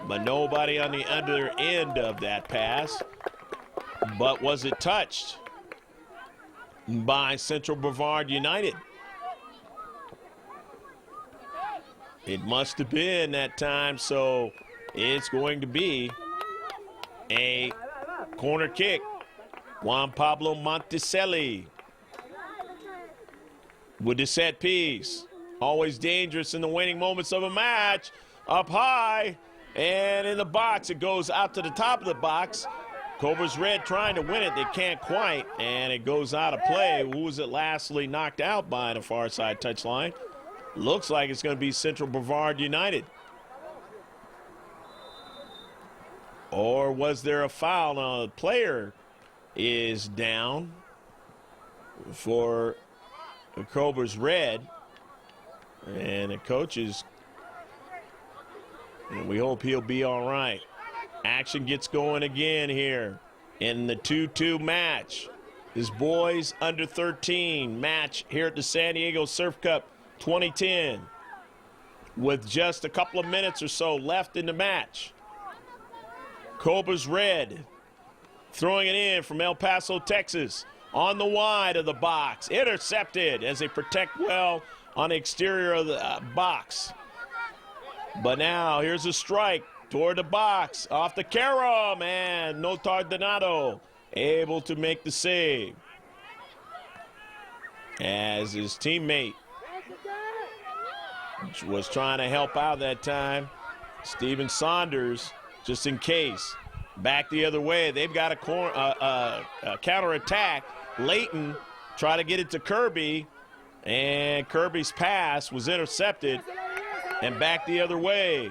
but nobody on the other end of that pass. But was it touched by Central Brevard United? It must have been that time, so it's going to be a corner kick. Juan Pablo Monticelli with the set piece. Always dangerous in the winning moments of a match. Up high, and in the box, it goes out to the top of the box. Cobras Red trying to win it, they can't quite, and it goes out of play. Who was it lastly knocked out by the far side touchline? Looks like it's going to be Central Brevard United. Or was there a foul? Now the player is down for the Cobras Red, and the coach is, and we hope he'll be all right. Action gets going again here in the 2-2 match. This boys under 13 match here at the San Diego Surf Cup 2010, with just a couple of minutes or so left in the match. Cobras Red throwing it in from El Paso, Texas, on the wide of the box. Intercepted as they protect well on the exterior of the box. But now here's a strike toward the box off the carom, and Notar Donato able to make the save as his teammate was trying to help out that time. Steven Saunders, just in case, back the other way. They've got a counterattack. Layton tried to get it to Kirby, and Kirby's pass was intercepted and back the other way,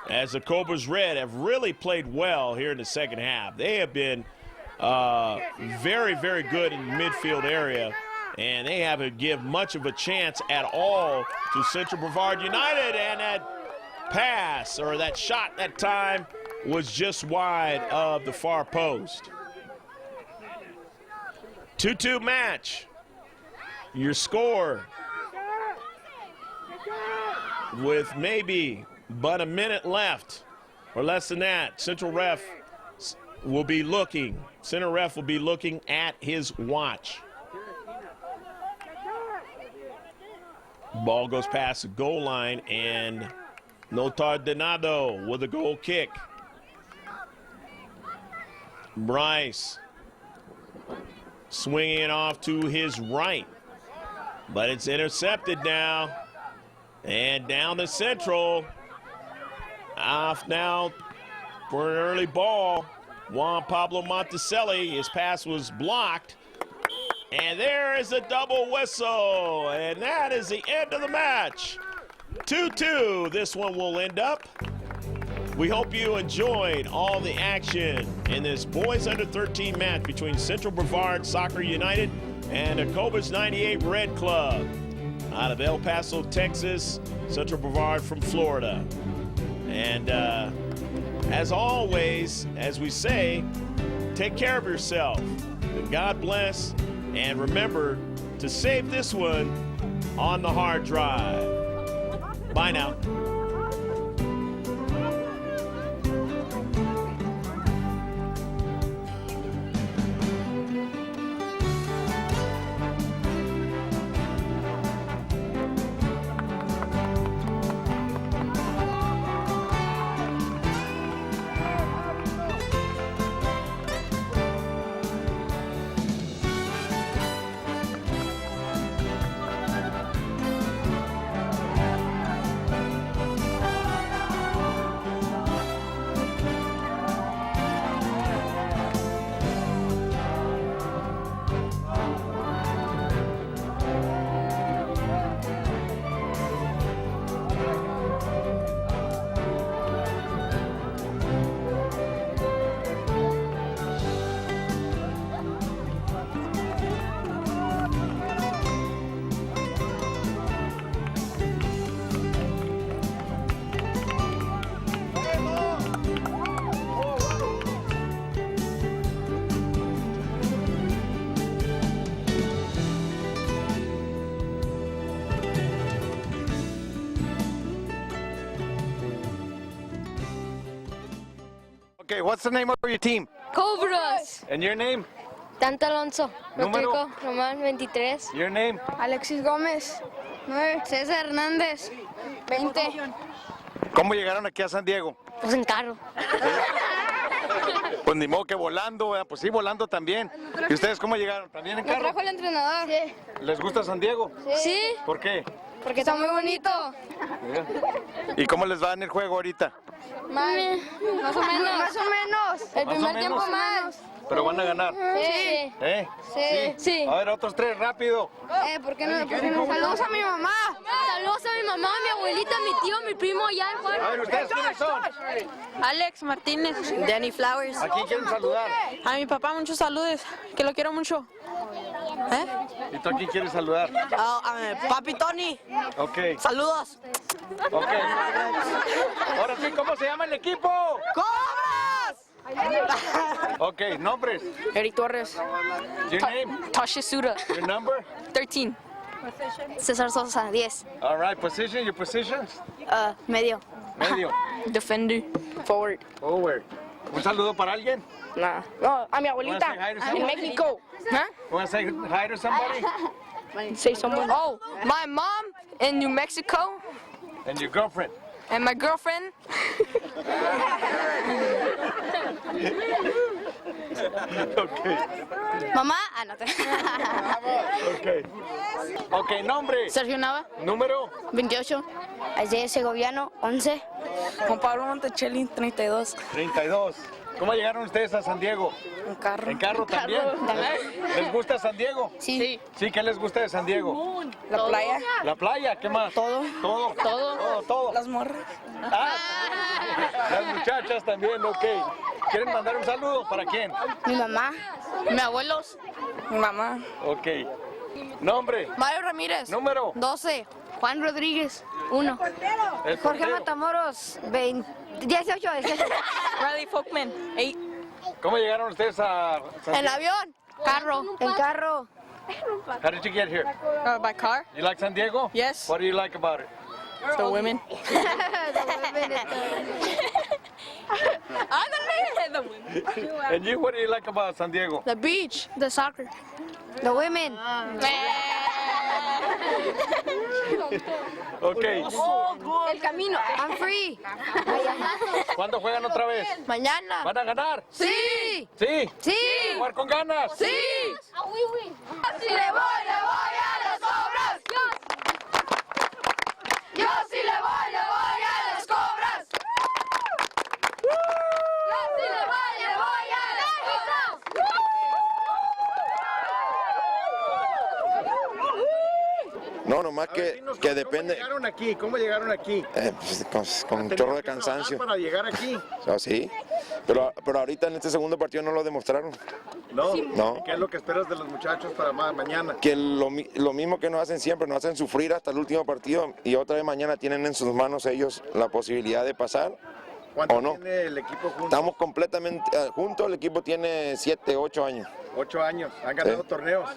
as the Cobras Red have really played well here in the second half. They have been very, very good in the midfield area, and they haven't given much of a chance at all to Central Brevard United, and that pass, or that shot that time, was just wide of the far post. 2-2 match. Your score, with maybe but a minute left, or less than that. Center ref will be looking at his watch. Ball goes past the goal line, and Notardinado with a goal kick. Bryce swinging it off to his right, but it's intercepted now. And down the central. Off now for an early ball. Juan Pablo Monticelli, his pass was blocked. And there is a double whistle. And that is the end of the match. 2-2, this one will end up. We hope you enjoyed all the action in this boys under 13 match between Central Brevard Soccer United and the Cobras 98 Red Club. Out of El Paso, Texas, Central Brevard from Florida. And as always, as we say, take care of yourself. God bless, and remember to save this one on the hard drive. Bye now. Okay, what's the name of your team? Cobras. And your name? Dante Alonso. Número. Rodrigo Román, 23. Your name? Alexis Gómez, 9. César Hernández, 20. ¿Cómo llegaron aquí a San Diego? Pues en carro. Pues ni modo que volando, ¿verdad? Pues sí, volando también. ¿Y ustedes cómo llegaron? ¿También en Me carro? trajo el entrenador. Sí. ¿Les gusta San Diego? Sí. ¿Por qué? Porque está muy bonito. ¿Y cómo les va en el juego ahorita? Mal. Más o menos. Más o menos. El Más o primer tiempo menos. mal. Pero van a ganar. Sí. ¿Eh? Sí. Sí. A ver, otros tres, rápido. ¿Por qué no? Saludos a mi mamá. Saludos a mi mamá, mi abuelita, mi tío, mi primo allá en Juárez. A ver, ¿ustedes quiénes son? Alex Martínez, Danny Flowers. ¿A quién quieren saludar? A mi papá muchos saludos, que lo quiero mucho. ¿Y tú a quién quieres saludar? Papi Tony, Ok, saludos. ok. Ahora sí, ¿cómo se llama el equipo? ¡Cobras! Ok, nombres. Eric Torres, Your name? Tasha Suda, Your number? 13. César Sosa, 10. All right, position, your positions. Medio. Medio. Defender, forward. Forward. ¿Un saludo para alguien? Nah. No, a mi abuelita, Wanna say hi to en somebody? México. Huh? Want to say hi to somebody? Say someone. Oh, my mom in New Mexico And your girlfriend. and my girlfriend. Okay. Mamá, no Okay. Ok, nombre. Sergio Nava, Número. 28. Ayer Segoviano, 11. Juan Pablo Monticelli, 32. 32. ¿Cómo llegaron ustedes a San Diego? Un carro. ¿En carro también? ¿Les gusta San Diego? Sí. Sí, ¿qué les gusta de San Diego? La playa. ¿La playa? ¿Qué más? Todo. Todo. Todo. Todo. Las morras. Ah, las muchachas también, ok. ¿Quieren mandar un saludo? ¿Para quién? Mi mamá. Mis abuelos. Mi mamá. Ok. Nombre. Mario Ramírez. Número. 12. Juan Rodríguez, 1. Jorge Matamoros, 18. Riley Folkman, 8. ¿Cómo llegaron ustedes a San En Diego? avión, carro. En carro. How did you get here? By car. You like San Diego? Yes. What do you like about it? The women. The women. And you, what do you like about San Diego? The beach, the soccer. The women. Okay. El camino. I'm free. ¿Cuándo juegan otra vez? Mañana. ¿Van a ganar? Sí. ¿Sí? Sí. ¿Jugar con ganas? Sí. Si le voy a las Cobras. Yo sí le voy a las Cobras. Yo sí le voy a las Cobras. No, nomás que depende. ¿Cómo llegaron aquí? Con un chorro de cansancio. Para llegar aquí. Sí, pero ahorita en este segundo partido no lo demostraron. No. ¿Qué es lo que esperas de los muchachos para mañana? Que lo mismo que nos hacen siempre, nos hacen sufrir hasta el último partido y otra vez mañana tienen en sus manos ellos la posibilidad de pasar. ¿Cuánto ¿O no? tiene el equipo juntos? Estamos completamente juntos, el equipo tiene 7, 8 años. 8 años. ¿Han ganado Sí. torneos?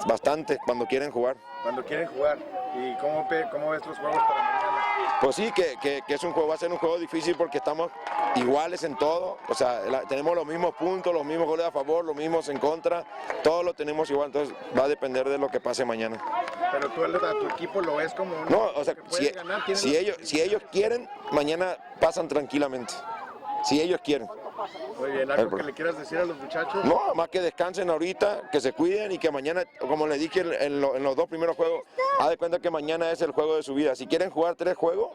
Bastante cuando quieren jugar. Cuando quieren jugar. ¿Y cómo ves los juegos para mañana? Pues sí, que es un juego, va a ser un juego difícil porque estamos iguales en todo. O sea, tenemos los mismos puntos, los mismos goles a favor, los mismos en contra. Todo lo tenemos igual, entonces va a depender de lo que pase mañana. Pero tú a tu equipo lo ves como un No, o sea, que puede ganar, tiene si ellos quieren, mañana pasan tranquilamente. Si ellos quieren. Muy bien, ¿algo que le quieras decir a los muchachos? No, más que descansen ahorita, que se cuiden y que mañana, como les dije en los 2 primeros juegos, haz de cuenta que mañana es el juego de su vida. Si quieren jugar 3 juegos,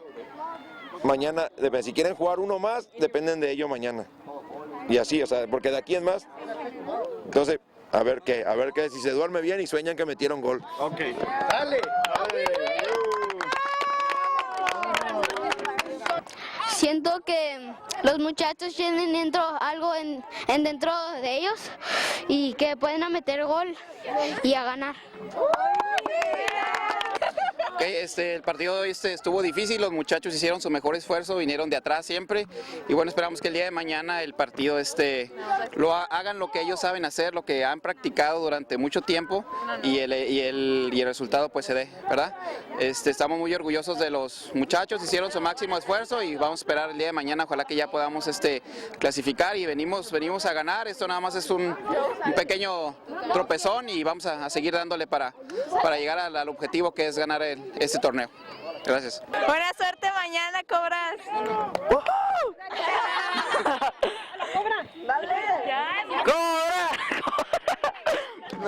mañana, si quieren jugar 1 más, dependen de ellos mañana. Y así, o sea, porque de aquí en más, entonces, a ver qué, si se duerme bien y sueñan que metieron gol. Ok, dale. Siento que los muchachos tienen algo dentro de ellos y que pueden meter gol y a ganar. El partido estuvo difícil, los muchachos hicieron su mejor esfuerzo, vinieron de atrás siempre y bueno, esperamos que el día de mañana el partido hagan lo que ellos saben hacer, lo que han practicado durante mucho tiempo y el resultado pues se dé, ¿verdad? Estamos muy orgullosos de los muchachos, hicieron su máximo esfuerzo y vamos a esperar el día de mañana, ojalá que ya podamos clasificar y venimos a ganar. Esto nada más es un pequeño tropezón y vamos a seguir dándole para llegar al objetivo que es ganar este torneo. Gracias. Buena suerte mañana, Cobras.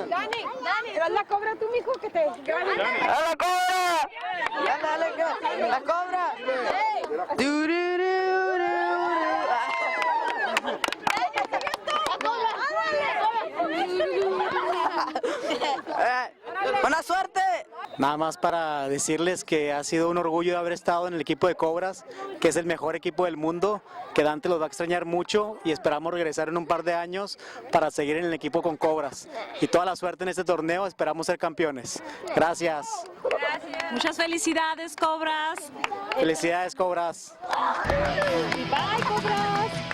Dani, haz la Cobra tú, mijo, que te gane. ¡A la Cobra! ¡Dale, la Cobra! ¡Buena suerte! Nada más para decirles que ha sido un orgullo de haber estado en el equipo de Cobras, que es el mejor equipo del mundo, que Dante los va a extrañar mucho y esperamos regresar en un par de años para seguir en el equipo con Cobras. Y toda la suerte en este torneo, esperamos ser campeones. Gracias. Muchas felicidades, Cobras. Felicidades, Cobras. Bye, Cobras.